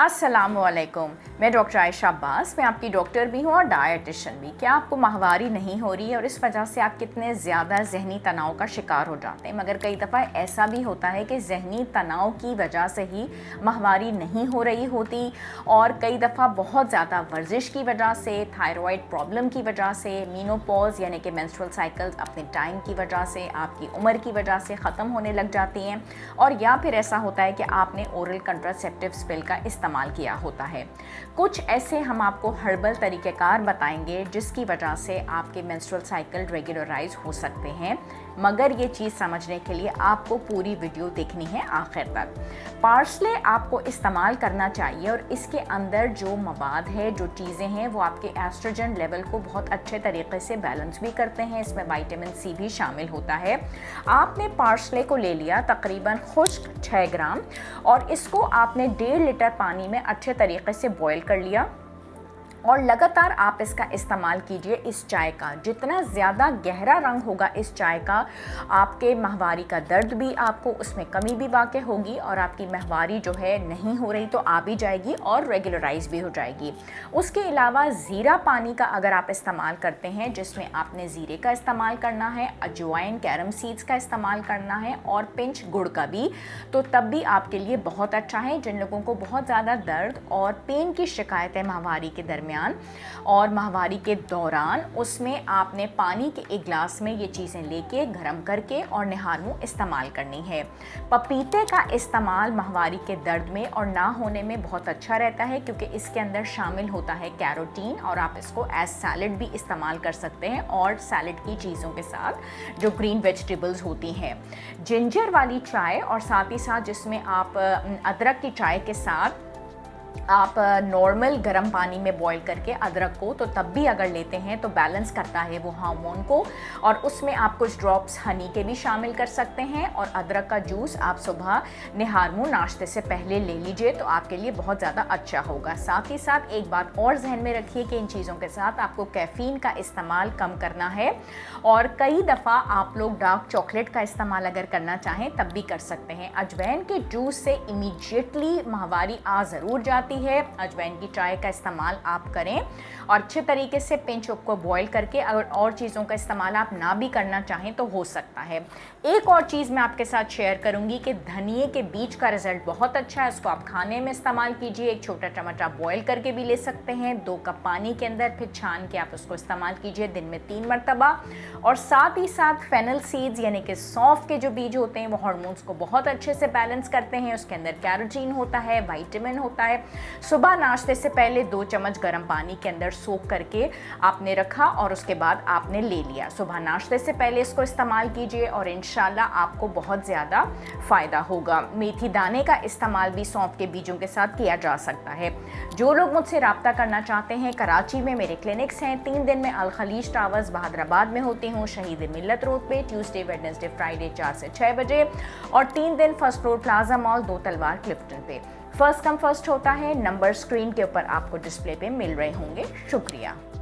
अस्सलामुअलैकुम। मैं डॉक्टर आयशा अब्बास, मैं आपकी डॉक्टर भी हूँ और डायटिशियन भी। क्या आपको माहवारी नहीं हो रही है और इस वजह से आप कितने ज़्यादा जहनी तनाव का शिकार हो जाते हैं? मगर कई दफ़ा ऐसा भी होता है कि जहनी तनाव की वजह से ही माहवारी नहीं हो रही होती, और कई दफ़ा बहुत ज़्यादा वर्जिश की वजह से, थायराइड प्रॉब्लम की वजह से, मीनोपॉज यानी कि मेंस्ट्रुअल साइकिल्स अपने टाइम की वजह से, आपकी उम्र की वजह से ख़त्म होने लग जाती हैं, और या फिर ऐसा होता है कि आपने ओरल कंट्रासेप्टिव पिल का इस्तेमाल किया होता है। कुछ ऐसे हम आपको हर्बल तरीक़ेकार बताएंगे जिसकी वजह से आपके मेंस्ट्रुअल साइकिल रेगुलराइज हो सकते हैं, मगर ये चीज़ समझने के लिए आपको पूरी वीडियो देखनी है आखिर तक। पार्सले आपको इस्तेमाल करना चाहिए और इसके अंदर जो मवाद है, जो चीज़ें हैं, वो आपके एस्ट्रोजन लेवल को बहुत अच्छे तरीके से बैलेंस भी करते हैं। इसमें विटामिन सी भी शामिल होता है। आपने पार्सले को ले लिया तकरीबन खुश्क 6 ग्राम, और इसको आपने 1.5 लीटर पानी में अच्छे तरीके से बॉयल कर लिया, और लगातार आप इसका इस्तेमाल कीजिए। इस चाय का जितना ज़्यादा गहरा रंग होगा इस चाय का, आपके माहवारी का दर्द भी, आपको उसमें कमी भी वाक़ई होगी, और आपकी माहवारी जो है नहीं हो रही तो आ भी जाएगी और रेगुलराइज भी हो जाएगी। उसके अलावा ज़ीरा पानी का अगर आप इस्तेमाल करते हैं, जिसमें आपने ज़ीरे का इस्तेमाल करना है, अजवाइन, कैरम सीड्स का इस्तेमाल करना है और पिंच गुड़ का भी, तो तब भी आपके लिए बहुत अच्छा है। जिन लोगों को बहुत ज़्यादा दर्द और पेन की शिकायत है माहवारी के दरमियान और माहवारी के दौरान, उसमें आपने पानी के एक गिलास में ये चीज़ें लेके गर्म करके और निहार मुँह इस्तेमाल करनी है। पपीते का इस्तेमाल माहवारी के दर्द में और ना होने में बहुत अच्छा रहता है, क्योंकि इसके अंदर शामिल होता है कैरोटीन, और आप इसको एज सैलड भी इस्तेमाल कर सकते हैं, और सैलड की चीज़ों के साथ जो ग्रीन वेजिटेबल्स होती हैं। जिंजर वाली चाय, और साथ ही साथ जिसमें आप अदरक की चाय के साथ आप नॉर्मल गर्म पानी में बॉईल करके अदरक को, तो तब भी अगर लेते हैं तो बैलेंस करता है वो हार्मोन को, और उसमें आप कुछ ड्रॉप्स हनी के भी शामिल कर सकते हैं। और अदरक का जूस आप सुबह निहार मुँह नाश्ते से पहले ले लीजिए, तो आपके लिए बहुत ज़्यादा अच्छा होगा। साथ ही साथ एक बात और जहन में रखिए कि इन चीज़ों के साथ आपको कैफ़ीन का इस्तेमाल कम करना है, और कई दफ़ा आप लोग डार्क चॉकलेट का इस्तेमाल अगर करना चाहें तब भी कर सकते हैं। अजवाइन के जूस से इमीडिएटली माहवारी आ ज़रूर जाती है। अजवाइन की चाय का इस्तेमाल आप करें, और अच्छे तरीके से पिंच को बॉईल करके, अगर और चीज़ों का इस्तेमाल आप ना भी करना चाहें तो हो सकता है। एक और चीज़ मैं आपके साथ शेयर करूंगी कि धनिए के बीज का रिजल्ट बहुत अच्छा है। उसको आप खाने में इस्तेमाल कीजिए। 1 छोटा चम्मच आप बॉईल करके भी ले सकते हैं 2 कप पानी के अंदर, फिर छान के आप उसको इस्तेमाल कीजिए दिन में 3 मरतबा। और साथ ही साथ फेनल सीड्स यानी कि सौंफ के जो बीज होते हैं वो हार्मोन्स को बहुत अच्छे से बैलेंस करते हैं। उसके अंदर कैरोटीन होता है, विटामिन होता है। सुबह नाश्ते से पहले 2 चम्मच गर्म पानी के अंदर सोख करके आपने रखा, और उसके बाद आपने ले लिया। सुबह नाश्ते से पहले इसको इस्तेमाल कीजिए और इंशाल्लाह आपको बहुत ज़्यादा फ़ायदा होगा। मेथी दाने का इस्तेमाल भी सौंफ के बीजों के साथ किया जा सकता है। जो लोग मुझसे रब्ता करना चाहते हैं, कराची में मेरे क्लिनिक्स हैं। 3 दिन में अल खलीज टावर्स बहादुराबाद में होती हूँ, शहीद मिल्लत रोड पे, ट्यूसडे, वेडनेसडे, फ्राइडे 4 से 6 बजे, और 3 दिन फर्स्ट फ्लोर प्लाजा मॉल, 2 तलवार, क्लिफ्टन पे। फर्स्ट कम फर्स्ट होता है। नंबर स्क्रीन के ऊपर आपको डिस्प्ले पे मिल रहे होंगे। शुक्रिया।